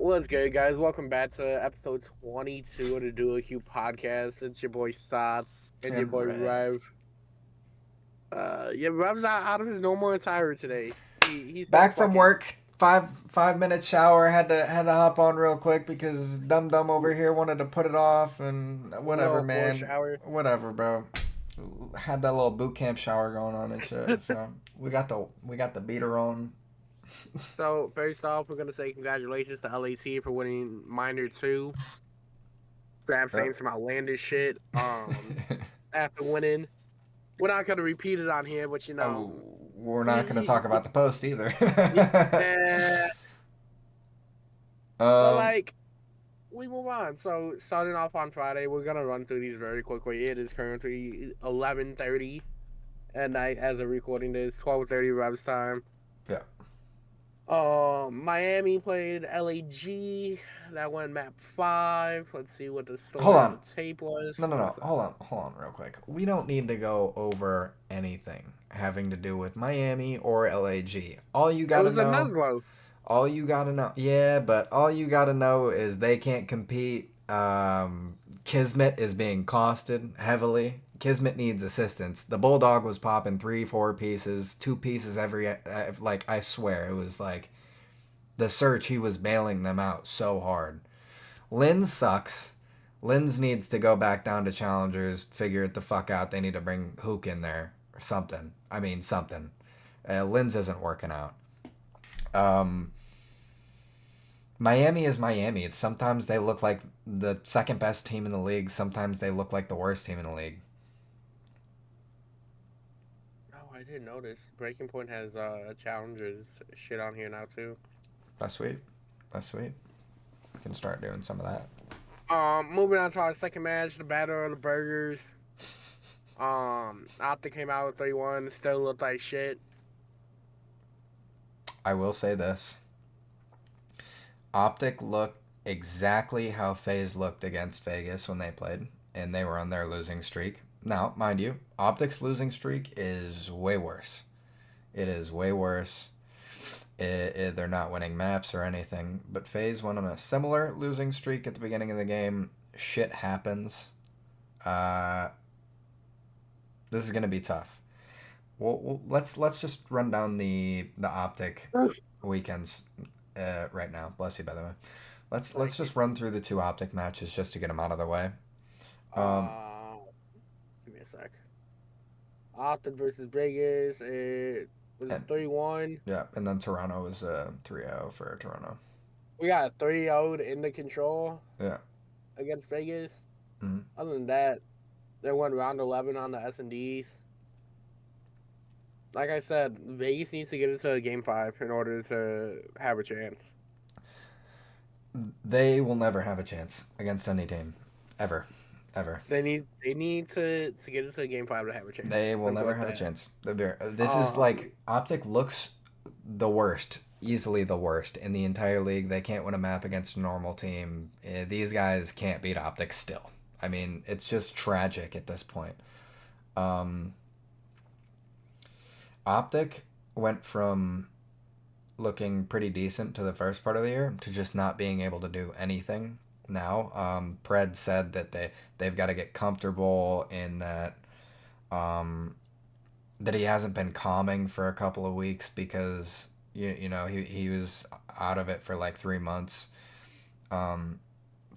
What's good, guys? Welcome back to episode 22 of the DuoQ podcast. It's your boy Sots and your And boy Rev. Rev. Yeah, Rev's out of his normal attire today. He said, Back from "Fuck it." work. Five minute shower. Had to hop on real quick because Dum Dum over here wanted to put it off and whatever, Little four man. shower. Whatever, bro. Had that little boot camp shower going on and shit. So we got the beater on. So first off, we're gonna say congratulations to LAT for winning Minor Two. Grab saying Yep. some outlandish shit. After winning, we're not gonna repeat it on here, but Oh, we're not gonna he, talk about the post either. yeah. But um. like, we move on. So starting off on Friday, we're gonna run through these very quickly. It is currently 11:30 at night as of recording this. 12:30 Revs time. Yeah. Miami played LAG. That went map 5. Let's see what the Hold story of on. the tape was. No, no, no. What's up? Hold on, real quick. We don't need to go over anything having to do with Miami or LAG. It was a Nuzlo. All you gotta know, yeah, but all you gotta know is they can't compete. Kismet is being costed heavily. Kismet needs assistance. The Bulldog was popping three, four pieces, two pieces every. Like I swear, it was like the search. He was bailing them out so hard. Lynn sucks. Lynn's needs to go back down to challengers, figure it the fuck out. They need to bring Hook in there or something. I mean, something. Lynn's isn't working out. Um, Miami is Miami. It's sometimes they look like the second best team in the league. Sometimes they look like the worst team in the league. Oh, I didn't notice. Breaking Point has challengers shit on here now too. That's sweet. That's sweet. We can start doing some of that. Moving on to our second match, the Battle of the Burgers. Optic came out with 3-1. Still looked like shit. I will say this. Optic looked exactly how FaZe looked against Vegas when they played, and they were on their losing streak. Now, mind you, Optic's losing streak is way worse. It is way worse. They're not winning maps or anything, but FaZe went on a similar losing streak at the beginning of the game. Shit happens. Uh, this is gonna be tough. Well, let's just run down the Optic weekends right now. Bless you, by the way. Let's Thank you. just run through the two Optic matches just to get them out of the way. Um, Uh, Give me a sec. Optic versus Vegas. It was and 3-1. yeah, and then Toronto was 3-0 for Toronto. We got 3-0 in the control Yeah. against Vegas. Mm-hmm. Other than that, they went round 11 on the S&Ds. Like I said, Vegas needs to get into game 5 in order to have a chance. They will never have a chance against any team, ever, ever. They need to get into game 5 to have a chance. They will Simple never as have a that. chance. This is Um, like Optic looks the worst, easily the worst in the entire league. They can't win a map against a normal team. These guys can't beat Optic still. I mean, it's just tragic at this point. Um, Optic went from looking pretty decent to the first part of the year to just not being able to do anything now. Pred said that they've got to get comfortable in that that he hasn't been calming for a couple of weeks because he was out of it for like 3 months. Um,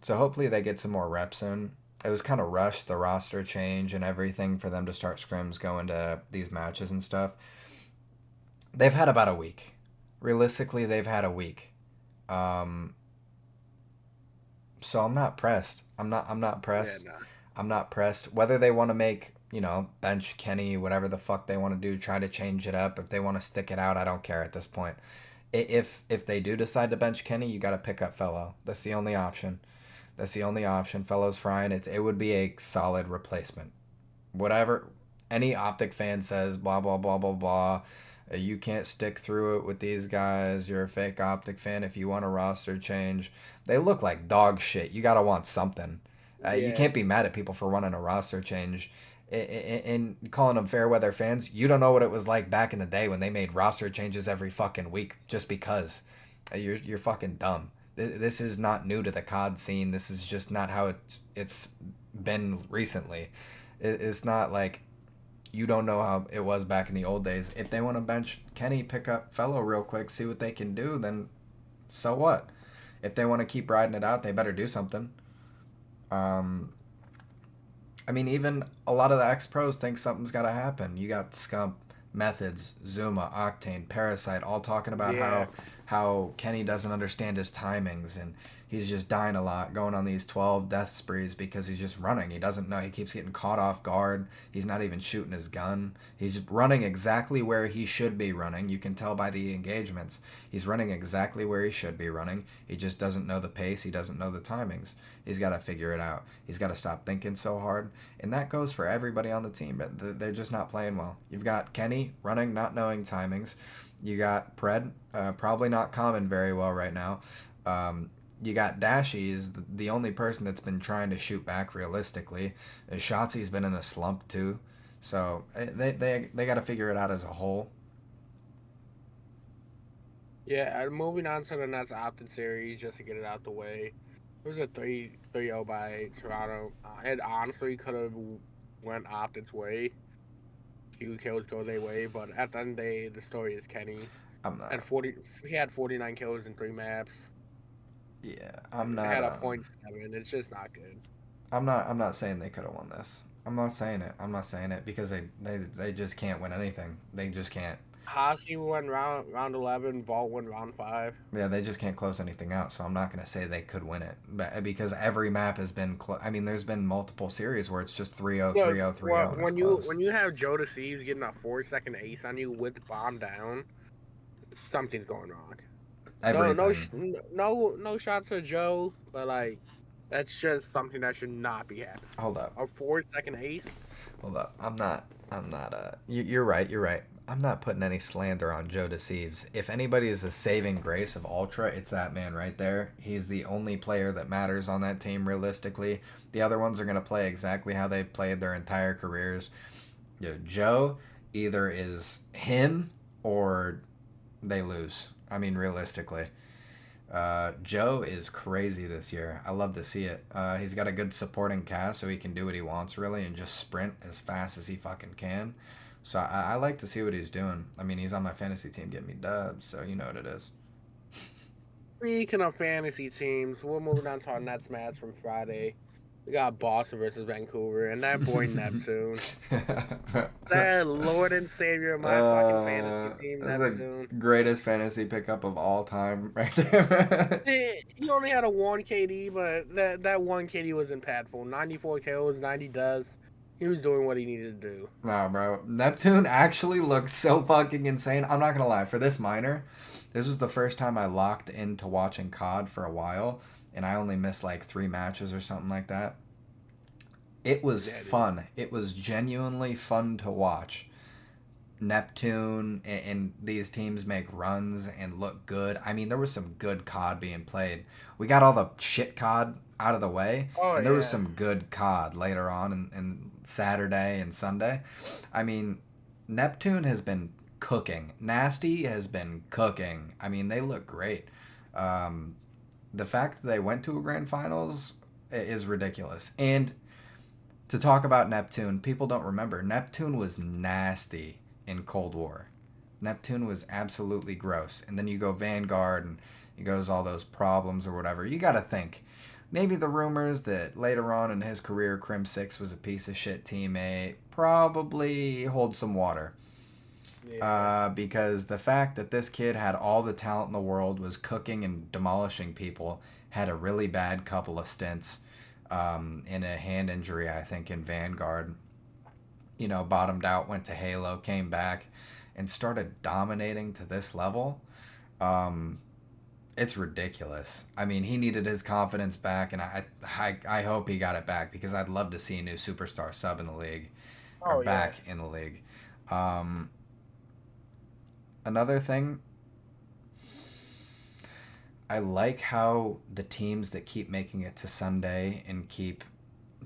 so hopefully they get some more reps in. It was kind of rushed, the roster change and everything for them to start scrims going to these matches and stuff. They've had about a week. Realistically, they've had a week. Um, so I'm not pressed. I'm not yeah, pressed. nah. I'm not pressed. Whether they want to make, bench Kenny, whatever the fuck they want to do, try to change it up. If they want to stick it out, I don't care at this point. If they do decide to bench Kenny, you got to pick up Fellow. That's the only option. That's the only option. Fellow's frying. It would be a solid replacement. Whatever any Optic fan says, blah blah blah blah blah. You can't stick through it with these guys. You're a fake Optic fan. If you want a roster change, they look like dog shit. You gotta want something. You Yeah, can't be mad at people for wanting a roster change and calling them fair weather fans. You don't know what it was like back in the day when they made roster changes every fucking week just because. You're fucking dumb. This is not new to the COD scene. This is just not how it's been recently. It's not like you don't know how it was back in the old days. If they want to bench Kenny, pick up Fellow real quick, see what they can do, then so what? If they want to keep riding it out, they better do something. Um, I mean, even a lot of the ex pros think something's got to happen. You got Scump, Methods, Zuma, Octane, Parasite, all talking about Yeah, how Kenny doesn't understand his timings and he's just dying a lot, going on these 12 death sprees because he's just running. He doesn't know. He keeps getting caught off guard. He's not even shooting his gun. He's running exactly where he should be running. You can tell by the engagements. He's running exactly where he should be running. He just doesn't know the pace. He doesn't know the timings. He's got to figure it out. He's got to stop thinking so hard. And that goes for everybody on the team, but they're just not playing well. You've got Kenny running, not knowing timings. You got Pred, probably not common very well right now. You got Dashy is the only person that's been trying to shoot back realistically. Shotzi's been in a slump too. So they got to figure it out as a whole. yeah. Moving on to the next Optic series, just to get it out the way. It was a 3-0 by Toronto. It honestly could have went Optic's way. Few kills go their way, but at the end of the day, the story is Kenny. I'm And not. 40, he had 49 kills in 3 maps. Yeah, I'm not. Had a point 7. It's just not good. I'm not saying they could have won this. I'm not saying it. I'm not saying it because they just can't win anything. They just can't. Hasi won round 11. Vault won round 5. Yeah, they just can't close anything out. So I'm not going to say they could win it, but because every map has been. I mean, there's been multiple series where it's just 3-0, Look, 3-0, 3-0, well, and it's close. when you have Joe Deceives getting a 4-second ace on you with the bomb down, something's going wrong. Everything. No shots at Joe, but like that's just something that should not be happening. Hold up. A 4-second ace. Hold up. I'm not. I'm not. You're right. You're right. I'm not putting any slander on Joe Deceives. If anybody is the saving grace of Ultra, it's that man right there. He's the only player that matters on that team realistically. The other ones are going to play exactly how they played their entire careers. You know, Joe either is him or they lose. I mean, realistically. Joe is crazy this year. I love to see it. He's got a good supporting cast, so he can do what he wants really and just sprint as fast as he fucking can. So I like to see what he's doing. I mean, he's on my fantasy team getting me dubs, so you know what it is. Speaking of fantasy teams, we're moving on to our next match from Friday. We got Boston versus Vancouver, and that boy Neptune. That Lord and Savior of my fucking fantasy team, That's the Neptune. greatest fantasy pickup of all time, right there. He only had a 1 KD, but that 1 KD was impactful. 94 kills, 90 does. He was doing what he needed to do. Nah, bro. Neptune actually looked so fucking insane. I'm not gonna lie. For this minor, this was the first time I locked into watching COD for a while, and I only missed like 3 matches or something like that. It was Yeah, dude. fun. It was genuinely fun to watch. Neptune and these teams make runs and look good. I mean, there was some good COD being played. We got all the shit COD out of the way, Oh and there was yeah. some good COD later on in Saturday and Sunday. I mean, Neptune has been cooking. Nasty has been cooking. I mean, they look great. Um, the fact that they went to a grand finals is ridiculous. And to talk about Neptune, people don't remember Neptune was nasty in Cold War. Neptune was absolutely gross. And then you go Vanguard and he goes all those problems or whatever. You got to think. Maybe the rumors that later on in his career Crim 6 was a piece of shit teammate probably hold some water. Yeah. Because the fact that this kid had all the talent in the world, was cooking and demolishing people, had a really bad couple of stints in a hand injury, I think, in Vanguard. You know, bottomed out, went to Halo, came back, and started dominating to this level. Um, it's ridiculous. I mean, he needed his confidence back, and I hope he got it back because I'd love to see a new superstar sub in the league or Oh yeah. back in the league. Um, Another thing, I like how the teams that keep making it to Sunday and keep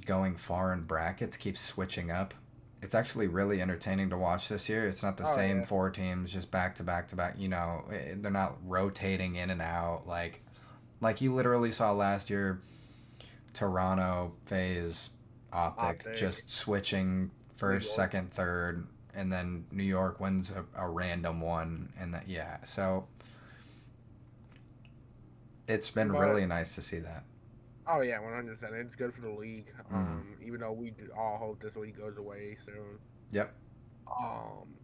going far in brackets keep switching up. It's actually really entertaining to watch this year. It's not the Oh same yeah. 4 teams just back to back to back. You know, they're not rotating in and out. Like, Like you literally saw last year, Toronto, FaZe, Optic Optic, just switching New first, York. second, third, and then New York wins a random one, and that yeah. So it's been But really nice to see that. oh yeah, 100%. It's good for the league. Mm. Even though all hope this league goes away soon. Yep. Um,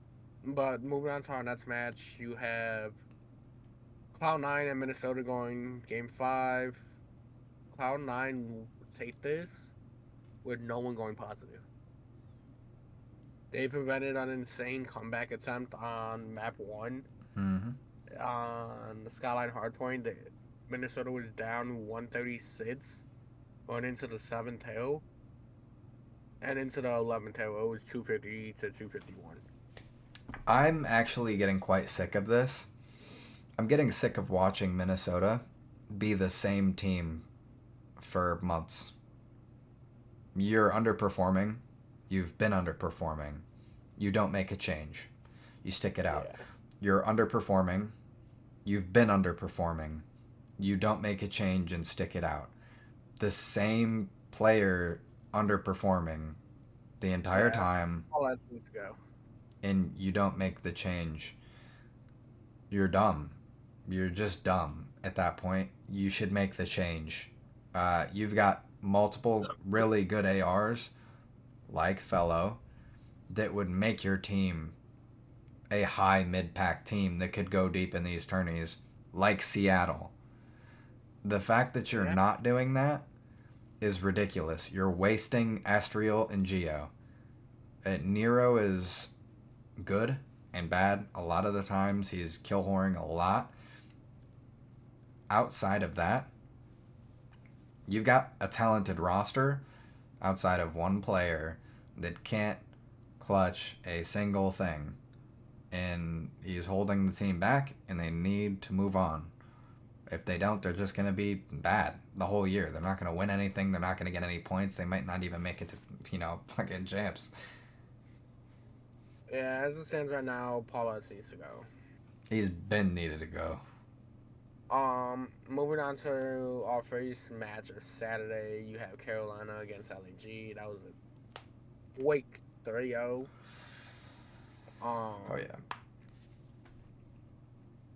but moving on to our next match, you have Cloud9 and Minnesota going game 5. Cloud9 will take this with no one going positive. They prevented an insane comeback attempt on map 1 Mm-hmm. on the Skyline Hardpoint. Minnesota was down 136 going into the 7th hill and into the 11th hill. It was 250 to 251. I'm actually getting quite sick of this. I'm getting sick of watching Minnesota be the same team for months. You're underperforming. You've been underperforming. You don't make a change. You stick it out. Yeah. You're underperforming. You've been underperforming. You don't make a change and stick it out. The same player underperforming the entire Yeah. time, All that needs to go. and you don't make the change. You're dumb. You're just dumb at that point. You should make the change. You've got multiple really good ARs like Fellow that would make your team a high mid pack team that could go deep in these tourneys, like Seattle. The fact that you're Yeah. not doing that is ridiculous. You're wasting Astriel and Geo. Nero is good and bad. A lot of the times he's kill whoring a lot. Outside of that, you've got a talented roster outside of one player that can't clutch a single thing. And he's holding the team back, and they need to move on. If they don't, they're just going to be bad the whole year. They're not going to win anything. They're not going to get any points. They might not even make it to, fucking champs. Yeah, as it stands right now, Paula needs to go. He's been needed to go. Moving on to our first match of Saturday, you have Carolina against LAG. That was a Wake 3-0. Oh, Um, yeah.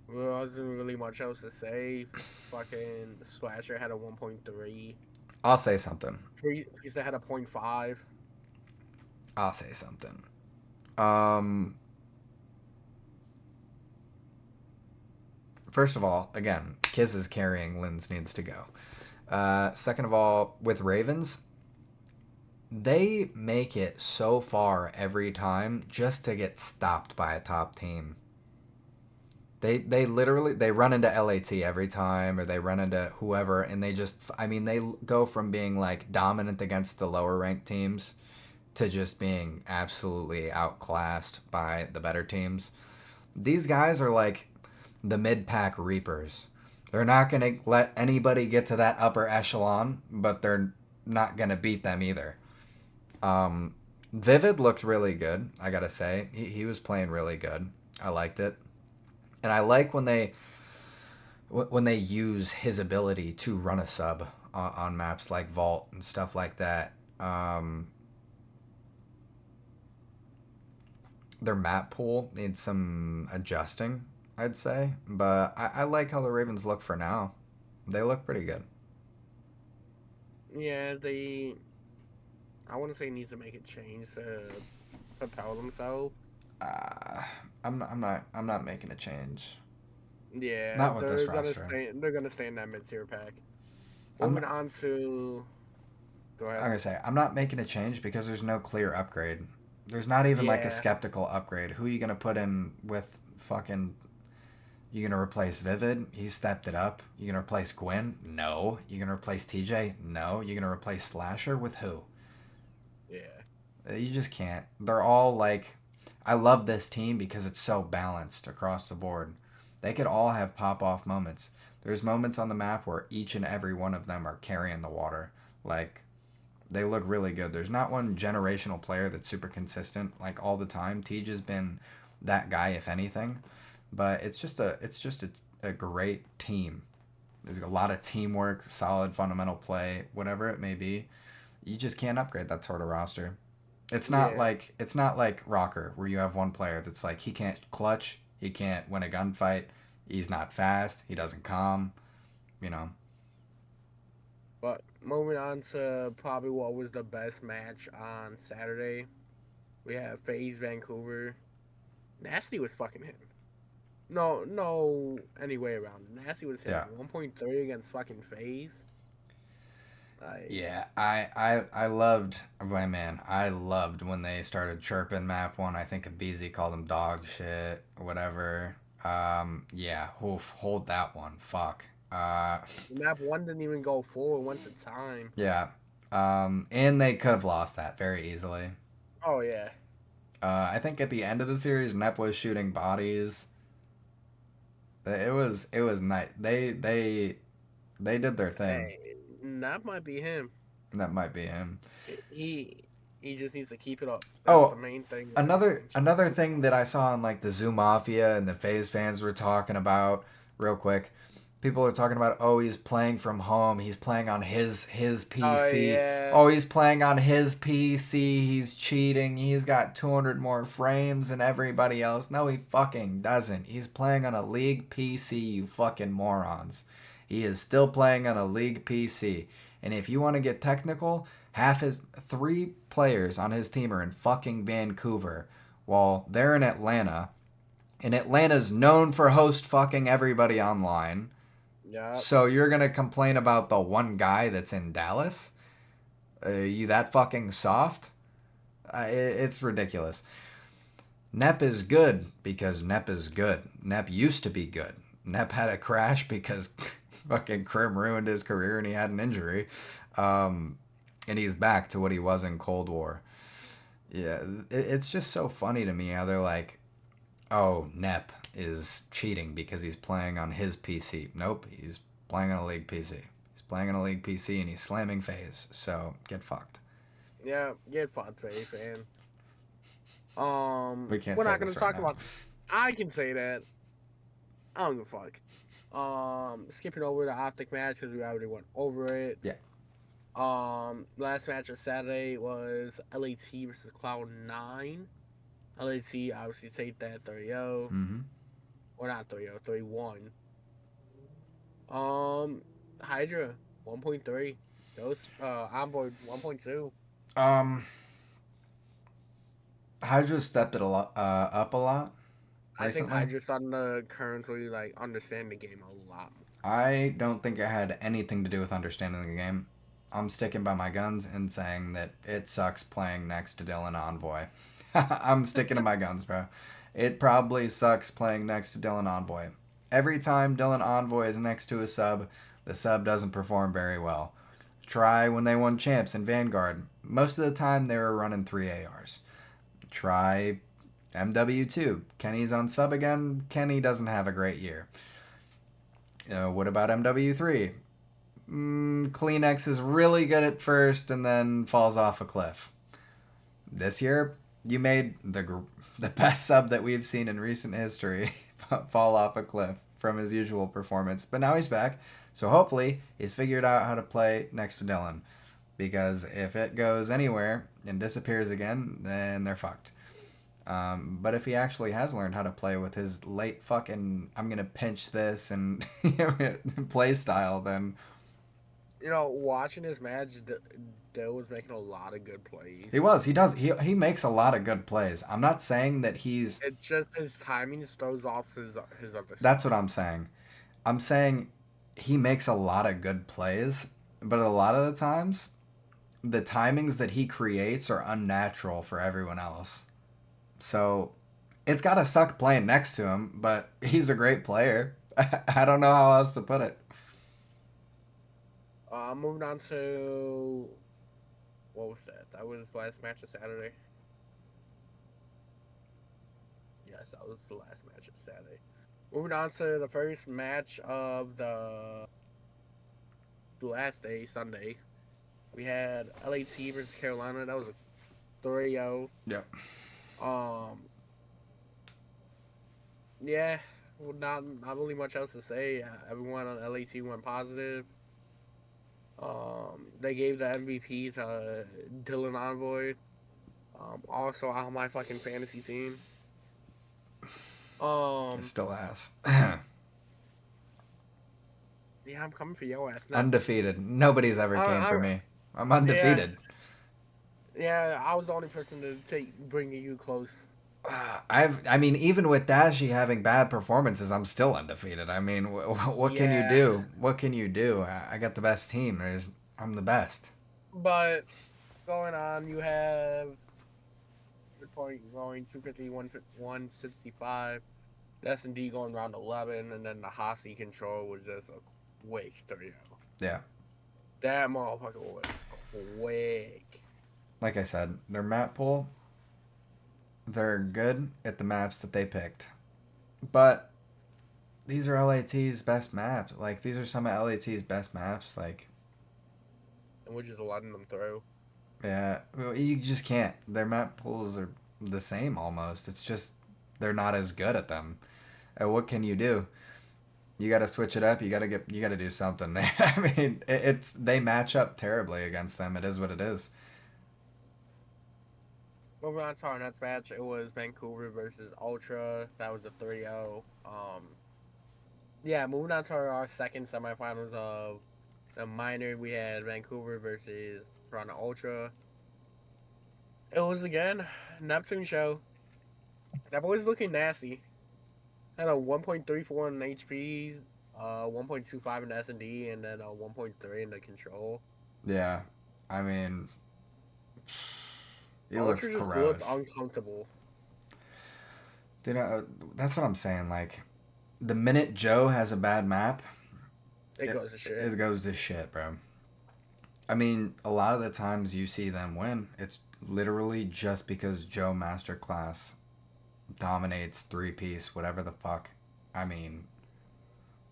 there wasn't really much else to say. Fucking Slasher had a 1.3. I'll say something. Priest had a 0.5. I'll say something. Um, First of all, again, Kiz is carrying. Linz needs to go. Second of all, with Ravens, they make it so far every time just to get stopped by a top team. They literally they run into LAT every time, or they run into whoever, and they go from being like dominant against the lower ranked teams to just being absolutely outclassed by the better teams. These guys are like the mid pack reapers. They're not gonna let anybody get to that upper echelon, but they're not gonna beat them either. Um, Vivid looked really good. I gotta say, he was playing really good. I liked it, and I like when they use his ability to run a sub on maps like Vault and stuff like that. Their map pool needs some adjusting, I'd say, but I like how the Ravens look for now. They look pretty good. Yeah, I wouldn't say needs to make a change to propel themselves. Uh, I'm not making a change. Yeah, Not with this roster. they're gonna stay in that mid tier pack. I'm Moving not, on to go I'm ahead. gonna say I'm not making a change because there's no clear upgrade. There's not even like a Yeah, skeptical upgrade. Who are you gonna put in with fucking? You gonna replace Vivid? He stepped it up. You gonna replace Gwen? No. You gonna replace TJ? No. You gonna replace Slasher with who? yeah, You just can't. They're all like, I love this team because it's so balanced across the board. They could all have pop off moments. There's moments on the map where each and every one of them are carrying the water. Like, they look really good. There's not one generational player that's super consistent like all the time. Tej has been that guy if anything, but it's just a great team. There's a lot of teamwork, solid fundamental play, whatever it may be. You just can't upgrade that sort of roster. Yeah, It's not like Rocker where you have one player that's like he can't clutch, he can't win a gunfight, he's not fast, he doesn't calm, you know. but moving on to probably what was the best match on Saturday. We have FaZe Vancouver. Nasty was fucking him. No, any way around. Nasty was Yeah. hitting 1.3 against fucking FaZe. Like, Yeah, I loved my man. I loved when they started chirping map one. I think BZ called him dog shit or whatever. Yeah, oof, hold that one. Fuck. map one didn't even go forward once at time. Yeah. And they could have lost that very easily. Oh yeah, I think at the end of the series, Nep was shooting bodies. It was nice. They did their thing. hey, that might be him. That might be him. He he just needs to keep it up. That's the Oh, main thing right now. Just another keep it thing up. that I saw on like the Zoo Mafia and the FaZe fans were talking about real quick. People are talking about, oh, he's playing from home. He's playing on his Oh PC. yeah, Oh, he's playing on his PC. He's cheating. He's got 200 more frames than everybody else. No, he fucking doesn't. He's playing on a League PC, you fucking morons. He is still playing on a League PC. And if you want to get technical, half his three players on his team are in fucking Vancouver while they're in Atlanta. And Atlanta's known for host fucking everybody online. yeah, So you're gonna complain about the one guy that's in Dallas? You that fucking soft? It's ridiculous. Nep is good because Nep is good. Nep used to be good. Nep had a crash because fucking Krim ruined his career and he had an injury. Um, and he's back to what he was in Cold War. Yeah, it's just so funny to me how they're like, oh, Nep is cheating because he's playing on his PC. Nope, he's playing on a League PC. He's playing on a League PC and he's slamming FaZe. So get fucked. yeah. Get fucked, FaZe fan. We can't We're say not gonna this right talk now. about. I can say that. I don't give a fuck. Skipping over the optic match because we already went over it. Yeah. Last match of Saturday was LAT versus Cloud9. LAT obviously take that 3-0. Mm-hmm. Or not 3-0, 3-1. Um, Hydra 1.3. Those Envoy 1.2. Um, Hydra stepped it up a lot I think recently. Hydra's starting to currently like understand the game a lot more. I don't think it had anything to do with understanding the game. I'm sticking by my guns and saying that it sucks playing next to Dylan Envoy. I'm sticking to my guns, bro. It probably sucks playing next to Dylan Envoy. Every time Dylan Envoy is next to a sub, the sub doesn't perform very well. Try when they won champs in Vanguard. Most of the time they were running 3 ARs. Try MW2. Kenny's on sub again. Kenny doesn't have a great year. What about MW3? Kleenex is really good at first and then falls off a cliff. This year, you made the best sub that we've seen in recent history fall off a cliff from his usual performance. But now he's back, so hopefully he's figured out how to play next to Dylan. Because if it goes anywhere and disappears again, then they're fucked. But if he actually has learned how to play with his late fucking I'm gonna pinch this and play style, then Watching this match, Dill was making a lot of good plays. he was. He does. He makes a lot of good plays. I'm not saying that he's. It's just his timing throws off his other That's stuff. what I'm saying. I'm saying he makes a lot of good plays, but a lot of the times the timings that he creates are unnatural for everyone else. So it's gotta suck playing next to him, but he's a great player. I don't know how else to put it. Moving on to what was that? That was last match of Saturday. Yes, that was the last match of Saturday. Moving on to the first match of the last day, Sunday. We had LAT versus Carolina. That was a 3-0. Yeah. Um, yeah, not really much else to say. Everyone on LAT went positive. They gave the MVP to Dylan Envoy. Also on my fucking fantasy team. It's Um, still ass. yeah, I'm coming for your ass next. Undefeated. Nobody's ever came for I me. I'm yeah, undefeated. yeah. I was the only person to take bringing you close. I mean, even with Dashi having bad performances, I'm still undefeated. I mean, what can you Yeah, do? What can you do? I got the best team. I'm the best. but going on, you have the point going 250, 165. The S&D going around 11, and then the Hossie control was just a quick 3-0. Yeah. That motherfucker was quick. Like I said, their map pool, they're good at the maps that they picked. But these are LAT's best maps. Like, these are some of LAT's best maps. Like, And we're just letting them through. yeah, well, you just can't. Their map pools are the same almost. It's just they're not as good at them. And what can you do? You got to switch it up. You got to do something. I mean, it's they match up terribly against them. It is what it is. Moving on to our next match, it was Vancouver versus Ultra. That was a 3-0. Yeah, moving on to our second semifinals of the minor, we had Vancouver versus Toronto Ultra. It was again Neptune show. That boy's looking nasty. Had a 1.34 in HP, 1.25 in S&D, and then a 1.3 in the control. Yeah, I mean, he looks Ultra just looked gross. uncomfortable. Dude, that's what I'm saying. Like, the minute Joe has a bad map, It goes to shit. it goes to shit, bro. I mean, a lot of the times you see them win, it's literally just because Joe Masterclass dominates three piece, whatever the fuck. I mean,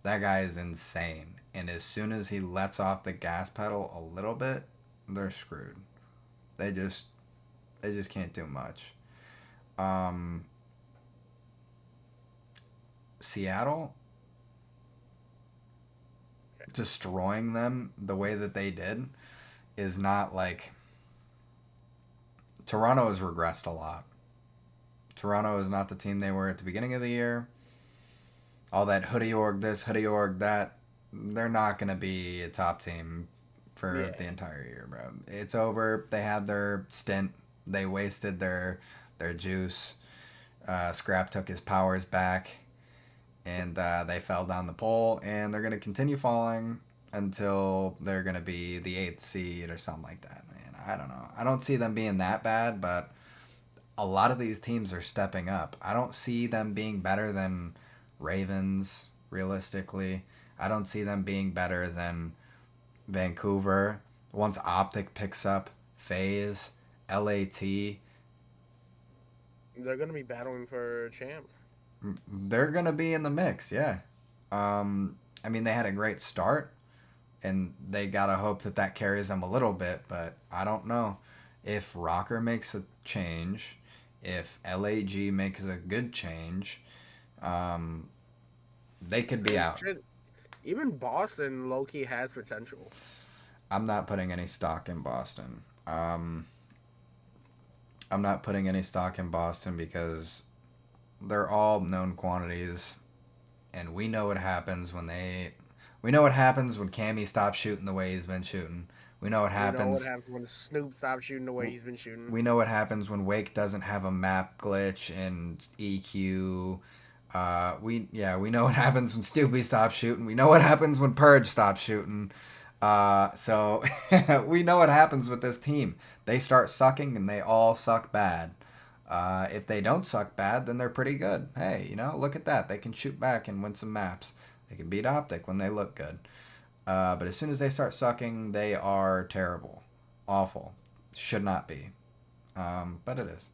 that guy is insane. And as soon as he lets off the gas pedal a little bit, they're screwed. They just they just can't do much. Um, Seattle destroying them the way that they did is not like Toronto has regressed a lot. Toronto is not the team they were at the beginning of the year. All that hoodie org this, hoodie org that, they're not going to be a top team for Yeah. the entire year, bro. It's over. They had their stint. They wasted their juice. Scrap took his powers back, and they fell down the pole, and they're going to continue falling until they're going to be the eighth seed or something like that. Man, I don't know. I don't see them being that bad, but a lot of these teams are stepping up. I don't see them being better than Ravens, realistically. I don't see them being better than Vancouver. Once Optic picks up FaZe, LAT, They're going to be battling for champs. they're going to be in the mix, yeah. I mean, they had a great start, and they got to hope that that carries them a little bit, but I don't know. If Rocker makes a change, if LAG makes a good change, um, they could be And out. shit, even Boston low key has potential. I'm not putting any stock in Boston. I'm not putting any stock in Boston because they're all known quantities, and we know what happens when they. We know what happens when Cammy stops shooting the way he's been shooting. We know what We know what happens. happens when Snoop stops shooting the way he's been shooting. We know what happens when Wake doesn't have a map glitch and EQ. We know what happens when Stoopy stops shooting. We know what happens when Purge stops shooting. So we know what happens with this team. They start sucking and they all suck bad. If they don't suck bad, then they're pretty good. Hey, look at that. They can shoot back and win some maps. They can beat Optic when they look good. But as soon as they start sucking, they are terrible. Awful. Should not be. But it is.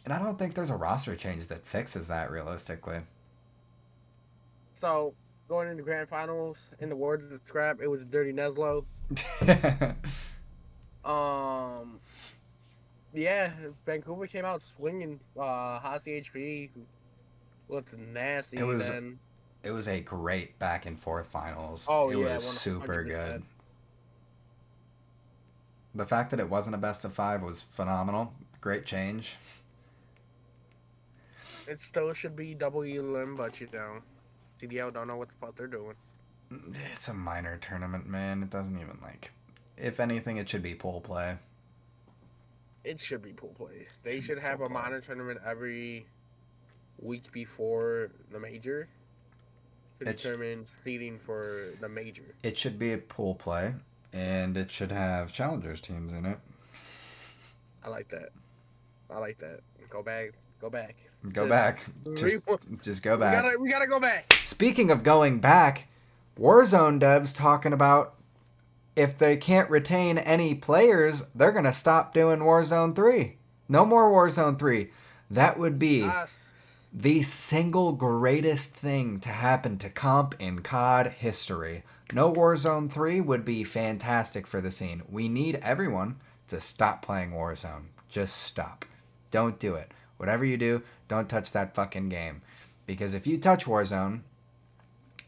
And I don't think there's a roster change that fixes that realistically. So going into grand finals, in the words of Scrap, it was a dirty Neslo. Um, Yeah, Vancouver came out swinging. Hossie HP looked It nasty was then. it was a great back and forth finals. Oh It yeah, was super good. 100%. The fact that it wasn't a best of 5 was phenomenal. Great change. It still should be W limb, but CDL don't know what the fuck they're doing. It's a minor tournament, man. It doesn't even like. If anything, it should be pool play. It should be pool plays. They Should be should pool have a play. minor tournament every week before the major to It sh- determine seeding for the major. it should be a pool play, and it should have challengers teams in it. I like that. I like that. Go back. Go back. Go Just back. re- Just go we back. gotta go back. Speaking of going back, Warzone devs talking about if they can't retain any players, they're gonna stop doing Warzone 3. No more Warzone 3. That would be Yes. the single greatest thing to happen to comp in COD history. No Warzone 3 would be fantastic for the scene. We need everyone to stop playing Warzone. Just stop. Don't do it. Whatever you do, don't touch that fucking game. Because if you touch Warzone,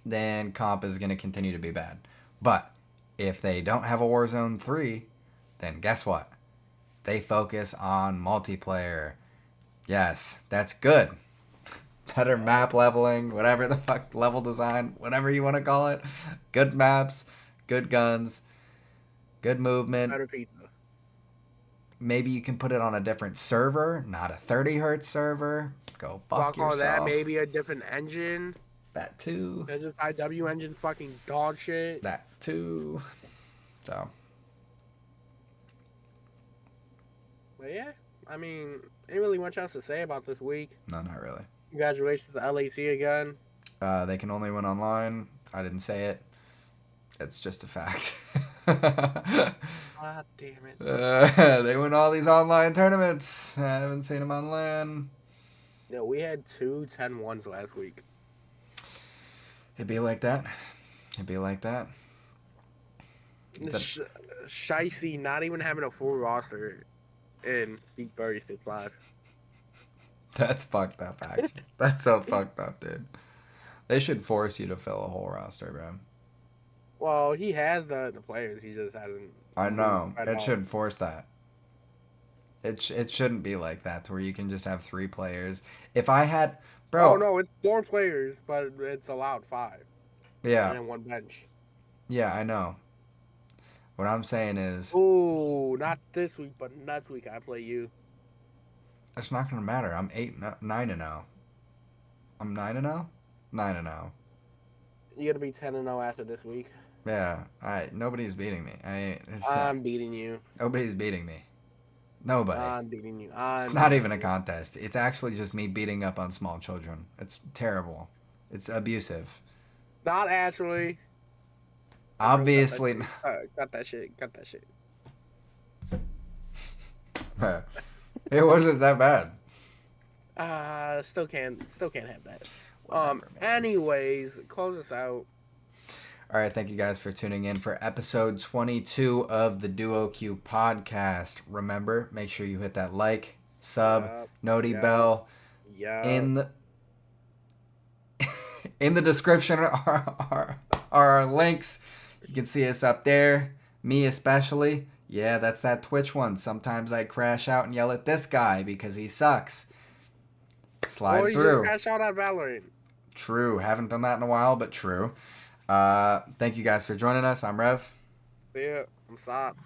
then comp is going to continue to be bad. But if they don't have a Warzone 3, then guess what? They focus on multiplayer. Yes, that's good. Better map leveling, whatever the fuck, level design, whatever you want to call it. Good maps, good guns, good movement. Better pizza. Maybe you can put it on a different server, not a 30 hertz server. Go fuck Fuck all that. yourself. Maybe a different engine. That too. Engine IW engine's fucking dog shit. That too. So. But yeah, I mean, ain't really much else to say about this week. No, not really. Congratulations to LAC again. They can only win online. I didn't say it. It's just a fact. God damn it. They win all these online tournaments. I haven't seen them on LAN. Yeah, we had 2 10-1s last week. It'd be like that. It'd be like that. Shicey not even having a full roster in Beat 36 Live. That's fucked up, actually. That's so fucked up, dude. They should force you to fill a whole roster, bro. Well, he has the players. He just hasn't. I know. At It all. should force that. It shouldn't be like that, to where you can just have 3 players. If I had, bro. Oh no, it's 4 players, but it's allowed 5. Yeah. And then 1 bench. Yeah, I know. What I'm saying is, Ooh, not this week, but next week I play you. it's not gonna matter. I'm 9-0. I'm 9-0. 9-0. You're gonna be 10-0 after this week. Yeah. Nobody's beating me. I'm beating you. Nobody's beating me. Nobody. I'm beating you. It's not even a contest. It's actually just me beating up on small children. It's terrible. It's abusive. Not actually. Obviously. Cut that shit. Cut that shit. It wasn't that bad. Still can't have that. Whatever, man. Anyways, close us out. All right, thank you guys for tuning in for episode 22 of the DuoQ podcast. Remember, make sure you hit that like, sub, noti bell. Yeah. In the description are our links. You can see us up there. Me especially. Yeah, that's that Twitch one. Sometimes I crash out and yell at this guy because he sucks. Slide or you through. just crash out at Valorant. True. Haven't done that in a while, but true. Thank you guys for joining us. I'm Rev. Yeah, I'm Sops.